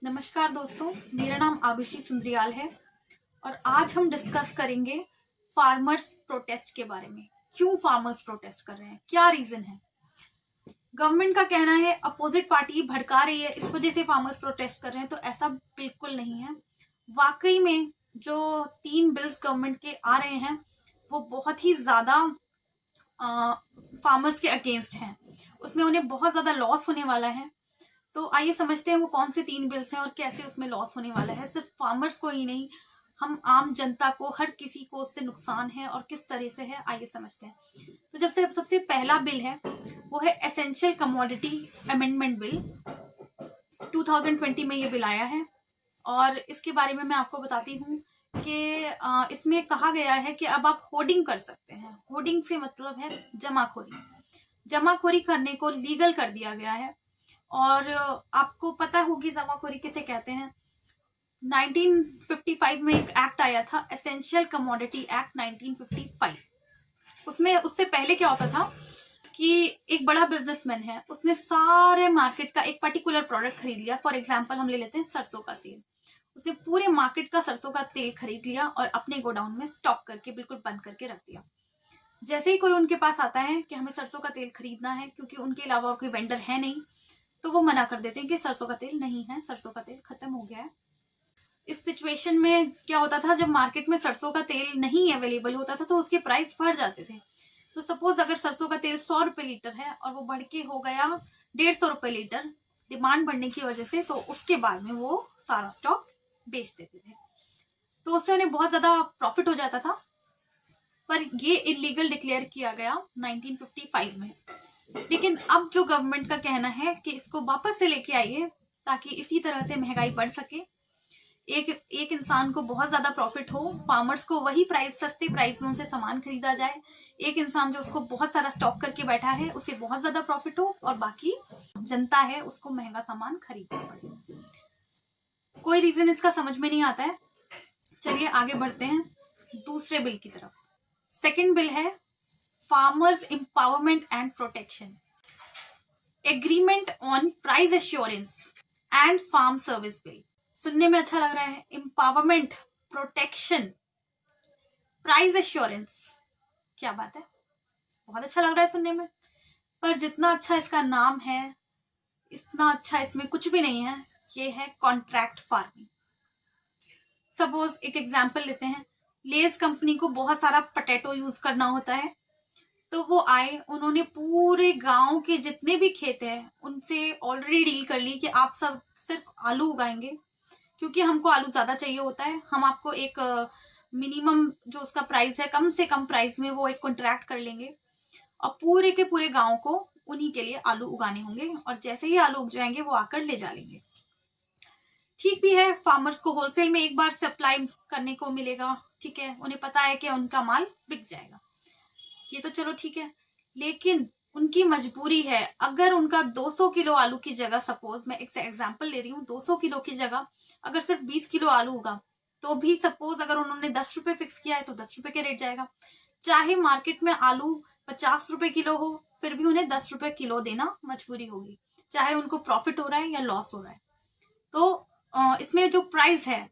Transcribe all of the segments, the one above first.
नमस्कार दोस्तों, मेरा नाम आरुषि सुंदरियाल है और आज हम डिस्कस करेंगे फार्मर्स प्रोटेस्ट के बारे में। क्यों फार्मर्स प्रोटेस्ट कर रहे हैं, क्या रीजन है। गवर्नमेंट का कहना है अपोजिट पार्टी भड़का रही है, इस वजह से फार्मर्स प्रोटेस्ट कर रहे हैं, तो ऐसा बिल्कुल नहीं है। वाकई में जो 3 बिल्स गवर्नमेंट के आ रहे हैं वो बहुत ही ज्यादा फार्मर्स के अगेंस्ट हैं, उसमें उन्हें बहुत ज्यादा लॉस होने वाला है। तो आइए समझते हैं वो कौन से 3 बिल्स हैं और कैसे उसमें लॉस होने वाला है। सिर्फ फार्मर्स को ही नहीं, हम आम जनता को, हर किसी को उससे नुकसान है और किस तरह से है, आइए समझते हैं। तो जब से सबसे पहला बिल है वो है एसेंशियल कमोडिटी अमेंडमेंट बिल। 2020 में ये बिल आया है और इसके बारे में मैं आपको बताती हूँ कि इसमें कहा गया है कि अब आप होर्डिंग कर सकते हैं। होर्डिंग से मतलब है जमाखोरी करने को लीगल कर दिया गया है। और आपको पता होगी जमाखोरी किसे कहते हैं। 1955 में एक एक्ट आया था, एसेंशियल कमोडिटी एक्ट 1955। उसमें उससे पहले क्या होता था कि एक बड़ा बिजनेसमैन है, उसने सारे मार्केट का एक पर्टिकुलर प्रोडक्ट खरीद लिया। फॉर एग्जांपल हम ले लेते हैं सरसों का तेल। उसने पूरे मार्केट का सरसों का तेल खरीद लिया और अपने गोडाउन में स्टॉक करके बिल्कुल बंद करके रख दिया। जैसे ही कोई उनके पास आता है कि हमें सरसों का तेल खरीदना है, क्योंकि उनके अलावा कोई वेंडर है नहीं, तो वो मना कर देते हैं कि सरसों का तेल नहीं है, सरसों का तेल खत्म हो गया है। इस सिचुएशन में क्या होता था, जब मार्केट में सरसों का तेल नहीं अवेलेबल होता था तो उसके प्राइस बढ़ जाते थे। तो सपोज अगर सरसों का तेल 100 रुपए लीटर है और वो बढ़ के हो गया 150 रुपए लीटर डिमांड बढ़ने की वजह से, तो उसके बाद में वो सारा स्टॉक बेच देते थे। तो उससे उन्हें बहुत ज्यादा प्रॉफिट हो जाता था। पर ये इलीगल डिक्लेयर किया गया 1955 में। लेकिन अब जो गवर्नमेंट का कहना है कि इसको वापस से लेके आइए ताकि इसी तरह से महंगाई बढ़ सके, एक इंसान को बहुत ज्यादा प्रॉफिट हो, फार्मर्स को वही प्राइस, सस्ते प्राइस में उनसे सामान खरीदा जाए। एक इंसान जो उसको बहुत सारा स्टॉक करके बैठा है उसे बहुत ज्यादा प्रॉफिट हो और बाकी जनता है उसको महंगा सामान खरीदना पड़े। कोई रीजन इसका समझ में नहीं आता है। चलिए आगे बढ़ते हैं दूसरे बिल की तरफ। सेकेंड बिल है farmers empowerment and protection agreement on price assurance and farm service bill. सुनने में अच्छा लग रहा है, एम्पावरमेंट, प्रोटेक्शन, प्राइस एश्योरेंस, क्या बात है, बहुत अच्छा लग रहा है सुनने में। पर जितना अच्छा इसका नाम है इतना अच्छा इसमें कुछ भी नहीं है। ये है कॉन्ट्रैक्ट फार्मिंग। सपोज एक एग्जांपल लेते हैं, लेज कंपनी को बहुत सारा पोटैटो यूज करना होता है, तो वो आए, उन्होंने पूरे गांव के जितने भी खेत हैं उनसे ऑलरेडी डील कर ली कि आप सब सिर्फ आलू उगाएंगे, क्योंकि हमको आलू ज्यादा चाहिए होता है। हम आपको एक मिनिमम जो उसका प्राइस है, कम से कम प्राइस में वो एक कॉन्ट्रैक्ट कर लेंगे और पूरे के पूरे गांव को उन्हीं के लिए आलू उगाने होंगे और जैसे ही आलू उग जाएंगे वो आकर ले जा लेंगे। ठीक भी है, फार्मर्स को होलसेल में एक बार सप्लाई करने को मिलेगा, ठीक है, उन्हें पता है कि उनका माल बिक जाएगा, ये तो चलो ठीक है। लेकिन उनकी मजबूरी है, अगर उनका 200 किलो आलू की जगह, सपोज मैं एक एग्जांपल ले रही हूँ, 200 किलो की जगह अगर सिर्फ 20 किलो आलू होगा तो भी सपोज अगर उन्होंने 10 रुपए फिक्स किया है तो 10 रुपए के रेट जाएगा। चाहे मार्केट में आलू 50 रुपए किलो हो फिर भी उन्हें 10 रुपए किलो देना मजबूरी होगी, चाहे उनको प्रॉफिट हो रहा है या लॉस हो रहा है। तो इसमें जो प्राइस है,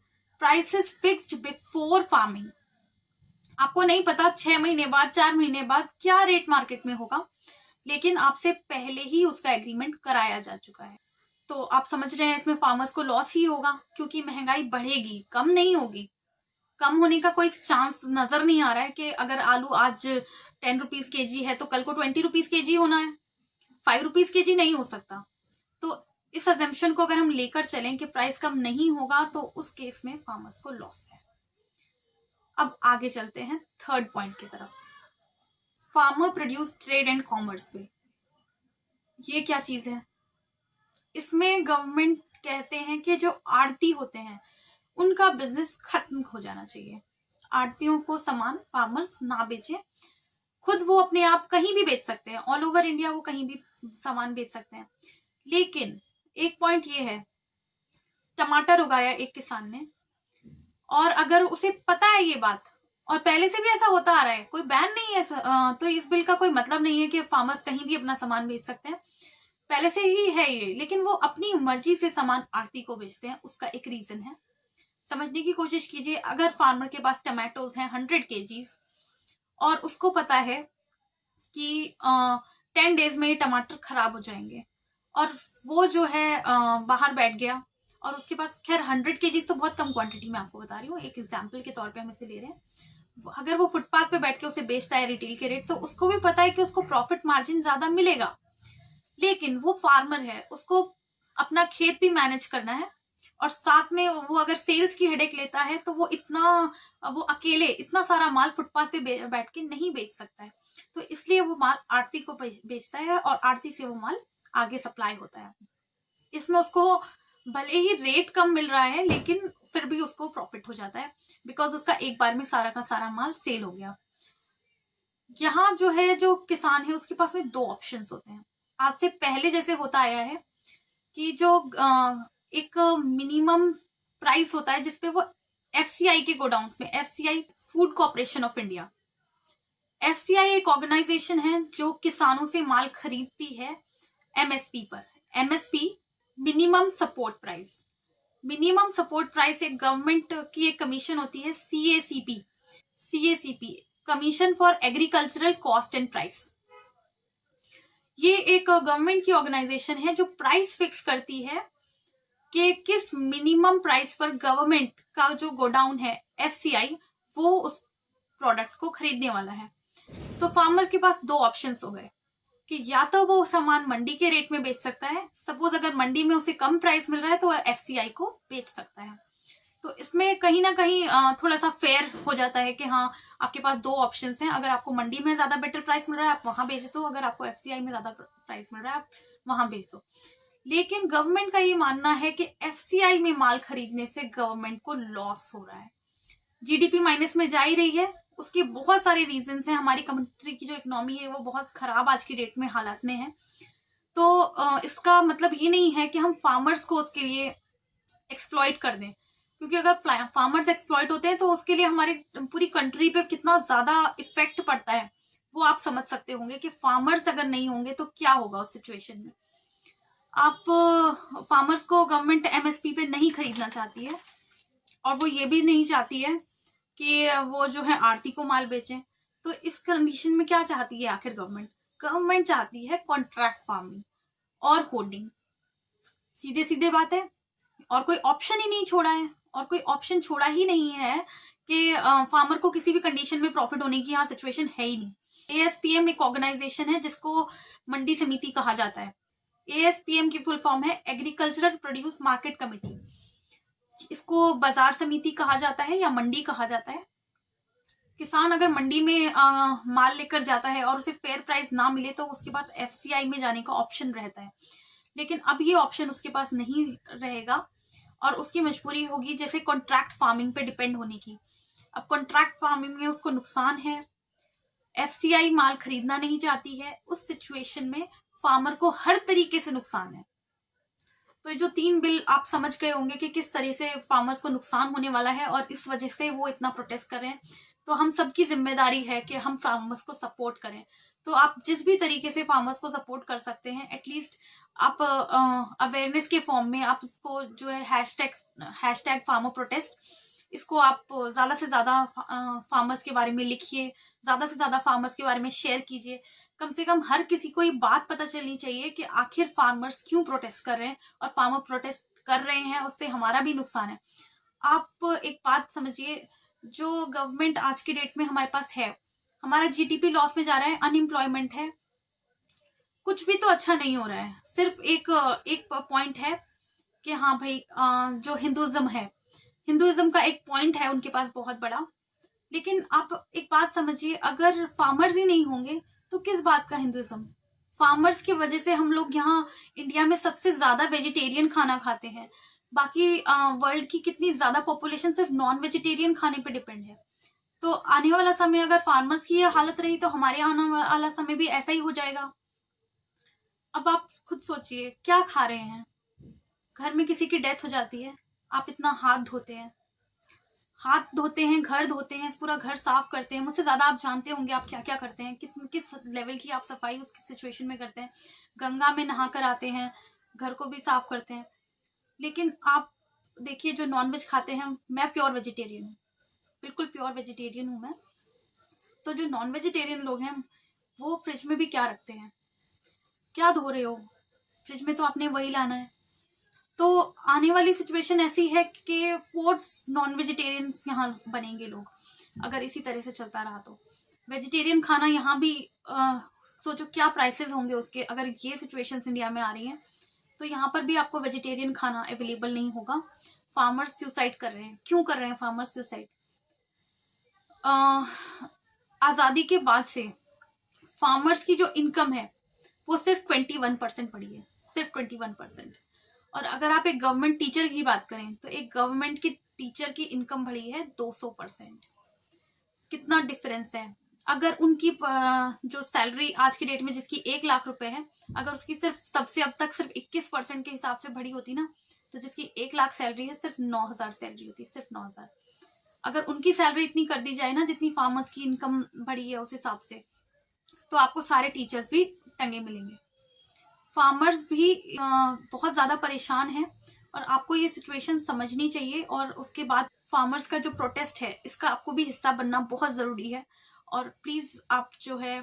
price is fixed before farming. आपको नहीं पता 6 महीने बाद, 4 महीने बाद क्या रेट मार्केट में होगा, लेकिन आपसे पहले ही उसका एग्रीमेंट कराया जा चुका है। तो आप समझ रहे हैं इसमें फार्मर्स को लॉस ही होगा, क्योंकि महंगाई बढ़ेगी, कम नहीं होगी। कम होने का कोई चांस नजर नहीं आ रहा है कि अगर आलू आज 10 रुपीज केजी है तो कल को 20 रुपीज केजी होना है, 5 रुपीज केजी नहीं हो सकता। तो इस अजम्पशन को अगर हम लेकर चलें कि प्राइस कम नहीं होगा तो उस केस में फार्मर्स को लॉस है। अब आगे चलते हैं थर्ड पॉइंट की तरफ, farmer produce trade and commerce bill. ये क्या चीज है, इसमें गवर्नमेंट कहते हैं कि जो आड़ती होते हैं उनका बिजनेस खत्म हो जाना चाहिए। आड़तियों को सामान फार्मर्स ना बेचे, खुद वो अपने आप कहीं भी बेच सकते हैं, ऑल ओवर इंडिया वो कहीं भी सामान बेच सकते हैं। लेकिन एक पॉइंट ये है, टमाटर उगाया एक किसान ने और अगर उसे पता है ये बात और पहले से भी ऐसा होता आ रहा है, कोई बैन नहीं है, तो इस बिल का कोई मतलब नहीं है कि फार्मर्स कहीं भी अपना सामान बेच सकते हैं। पहले से ही है ये, लेकिन वो अपनी मर्जी से सामान आरती को बेचते हैं। उसका एक रीजन है, समझने की कोशिश कीजिए। अगर फार्मर के पास टमाटोज हैं 100 kgs और उसको पता है कि 10 डेज में ये टमाटर खराब हो जाएंगे, और वो जो है बाहर बैठ गया और उसके पास, खैर 100 kgs तो बहुत कम क्वांटिटी में आपको बता रही हूँ, एक एग्जाम्पल के तौर पे हम इसे ले रहे हैं। अगर वो फुटपाथ पे बैठ के उसे बेचता है रिटेल के रेट, तो उसको भी पता है कि उसको प्रॉफिट मार्जिन ज्यादा मिलेगा, लेकिन वो फार्मर है, उसको अपना खेत भी मैनेज करना है, और साथ में वो अगर सेल्स की हेडेक लेता है तो वो अकेले इतना सारा माल फुटपाथ पे बैठ के नहीं बेच सकता है। तो इसलिए वो माल आरती को बेचता है और आरती से वो माल आगे सप्लाई होता है। इसमें उसको भले ही रेट कम मिल रहा है, लेकिन फिर भी उसको प्रॉफिट हो जाता है, बिकॉज उसका एक बार में सारा का सारा माल सेल हो गया। यहाँ जो है, जो किसान है उसके पास में 2 ऑप्शंस होते हैं। आज से पहले जैसे होता आया है कि जो एक मिनिमम प्राइस होता है जिसपे वो एफसीआई के गोडाउन्स में, FCI food corporation of India, FCI एक ऑर्गेनाइजेशन है जो किसानों से माल खरीदती है एमएसपी पर। MSP minimum support price. Minimum support price एक गवर्नमेंट की एक कमीशन होती है, CACP, commission for agricultural cost and price. ये एक गवर्नमेंट की ऑर्गेनाइजेशन है जो प्राइस फिक्स करती है कि किस मिनिमम प्राइस पर गवर्नमेंट का जो गोडाउन है एफसीआई, वो उस प्रोडक्ट को खरीदने वाला है। तो फार्मर के पास 2 ऑप्शंस हो गए कि या तो वो सामान मंडी के रेट में बेच सकता है, सपोज अगर मंडी में उसे कम प्राइस मिल रहा है तो एफसीआई को बेच सकता है। तो इसमें कहीं ना कहीं थोड़ा सा फेयर हो जाता है कि हाँ, आपके पास 2 ऑप्शंस हैं। अगर आपको मंडी में ज्यादा बेटर प्राइस मिल रहा है आप वहां बेच दो, अगर आपको एफसीआई में ज्यादा प्राइस मिल रहा है आप वहां बेच दो। लेकिन गवर्नमेंट का ये मानना है कि एफसीआई में माल खरीदने से गवर्नमेंट को लॉस हो रहा है, जीडीपी माइनस में जा ही रही है। उसके बहुत सारे रीजंस हैं। हमारी कंट्री की जो इकोनॉमी है वो बहुत खराब आज की डेट में हालात में है। तो इसका मतलब ये नहीं है कि हम फार्मर्स को उसके लिए एक्सप्लॉइट कर दें, क्योंकि अगर फार्मर्स एक्सप्लॉइट होते हैं तो उसके लिए हमारी पूरी कंट्री पे कितना ज्यादा इफेक्ट पड़ता है वो आप समझ सकते होंगे कि फार्मर्स अगर नहीं होंगे तो क्या होगा उस सिचुएशन में। आप फार्मर्स को गवर्नमेंट एमएसपी पे नहीं खरीदना चाहती है, और वो ये भी नहीं चाहती है कि वो जो है आरती को माल बेचें। तो इस कंडीशन में क्या चाहती है आखिर गवर्नमेंट चाहती है कॉन्ट्रैक्ट फार्मिंग और होर्डिंग। सीधे सीधे बात है, और कोई ऑप्शन ही नहीं छोड़ा है, और कोई ऑप्शन छोड़ा ही नहीं है कि फार्मर को किसी भी कंडीशन में प्रॉफिट होने की यहाँ सिचुएशन है ही नहीं। एएसपीएम एक ऑर्गेनाइजेशन है जिसको मंडी समिति कहा जाता है। एएसपीएम की फुल फॉर्म है एग्रीकल्चरल प्रोड्यूस मार्केट कमेटी। इसको बाजार समिति कहा जाता है या मंडी कहा जाता है। किसान अगर मंडी में माल लेकर जाता है और उसे फेयर प्राइस ना मिले तो उसके पास एफसीआई में जाने का ऑप्शन रहता है, लेकिन अब ये ऑप्शन उसके पास नहीं रहेगा और उसकी मजबूरी होगी जैसे कॉन्ट्रैक्ट फार्मिंग पे डिपेंड होने की। अब कॉन्ट्रैक्ट फार्मिंग में उसको नुकसान है, एफसीआई माल खरीदना नहीं चाहती है, उस सिचुएशन में फार्मर को हर तरीके से नुकसान है। तो ये जो 3 बिल आप समझ गए होंगे कि किस तरह से फार्मर्स को नुकसान होने वाला है और इस वजह से वो इतना प्रोटेस्ट कर रहे हैं। तो हम सबकी जिम्मेदारी है कि हम फार्मर्स को सपोर्ट करें। तो आप जिस भी तरीके से फार्मर्स को सपोर्ट कर सकते हैं, एटलीस्ट आप अवेयरनेस के फॉर्म में आप इसको जो है हैशटैग फार्मर प्रोटेस्ट, इसको आप ज्यादा से ज्यादा फार्मर्स के बारे में लिखिए, ज्यादा से ज्यादा फार्मर्स के बारे में शेयर कीजिए। कम से कम हर किसी को ये बात पता चलनी चाहिए कि आखिर फार्मर्स क्यों प्रोटेस्ट कर रहे हैं, और फार्मर प्रोटेस्ट कर रहे हैं उससे हमारा भी नुकसान है। आप एक बात समझिए, जो गवर्नमेंट आज की डेट में हमारे पास है, हमारा जीडीपी लॉस में जा रहा है, अनएम्प्लॉयमेंट है, कुछ भी तो अच्छा नहीं हो रहा है। सिर्फ एक पॉइंट है कि हाँ भाई, जो हिंदुइज्म है, हिंदुइज्म का एक पॉइंट है उनके पास बहुत बड़ा। लेकिन आप एक बात समझिए, अगर फार्मर्स ही नहीं होंगे तो किस बात का हिंदुइज्म। फार्मर्स की वजह से हम लोग यहाँ इंडिया में सबसे ज्यादा वेजिटेरियन खाना खाते हैं। बाकी वर्ल्ड की कितनी ज्यादा पॉपुलेशन सिर्फ नॉन वेजिटेरियन खाने पे डिपेंड है। तो आने वाला समय अगर फार्मर्स की ये हालत रही तो हमारे आने वाला समय भी ऐसा ही हो जाएगा। अब आप खुद सोचिए, क्या खा रहे हैं। घर में किसी की डेथ हो जाती है, आप इतना हाथ धोते हैं, हाथ धोते हैं, घर धोते हैं, पूरा घर साफ करते हैं। मुझसे ज्यादा आप जानते होंगे आप क्या क्या करते हैं, किस लेवल की आप सफाई उस सिचुएशन में करते हैं। गंगा में नहा कर आते हैं, घर को भी साफ करते हैं। लेकिन आप देखिए जो नॉनवेज खाते हैं, मैं प्योर वेजिटेरियन हूँ, बिल्कुल प्योर वेजिटेरियन हूँ मैं। तो जो नॉन वेजिटेरियन लोग हैं वो फ्रिज में भी क्या रखते हैं, क्या धो रहे हो, फ्रिज में तो आपने वही लाना है। तो आने वाली सिचुएशन ऐसी है कि फूड्स नॉन वेजिटेरियंस यहाँ बनेंगे लोग, अगर इसी तरह से चलता रहा तो। वेजिटेरियन खाना यहाँ भी सोचो क्या प्राइसेस होंगे उसके, अगर ये सिचुएशंस इंडिया में आ रही हैं तो यहाँ पर भी आपको वेजिटेरियन खाना अवेलेबल नहीं होगा। फार्मर्स सुसाइड कर रहे हैं, क्यों कर रहे हैं फार्मर्स सुसाइड? आज़ादी के बाद से फार्मर्स की जो इनकम है वो सिर्फ 21% बढ़ी है, सिर्फ 21%। और अगर आप एक गवर्नमेंट टीचर की बात करें तो एक गवर्नमेंट की टीचर की इनकम बढ़ी है 200%। कितना डिफरेंस है। अगर उनकी जो सैलरी आज की डेट में जिसकी 1 लाख रुपए है, अगर उसकी सिर्फ तब से अब तक सिर्फ 21% के हिसाब से बढ़ी होती ना, तो जिसकी 1 लाख सैलरी है सिर्फ 9,000 सैलरी होती, सिर्फ 9,000। अगर उनकी सैलरी इतनी कर दी जाए ना जितनी फार्मर्स की इनकम बढ़ी है उस हिसाब से, तो आपको सारे टीचर्स भी टंगे मिलेंगे। फार्मर्स भी बहुत ज़्यादा परेशान हैं और आपको ये सिचुएशन समझनी चाहिए। और उसके बाद फार्मर्स का जो प्रोटेस्ट है इसका आपको भी हिस्सा बनना बहुत ज़रूरी है। और प्लीज़ आप जो है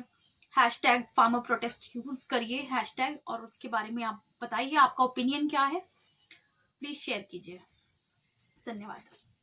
हैशटैग फार्मर प्रोटेस्ट यूज़ करिए हैशटैग, और उसके बारे में आप बताइए आपका ओपिनियन क्या है, प्लीज़ शेयर कीजिए। धन्यवाद।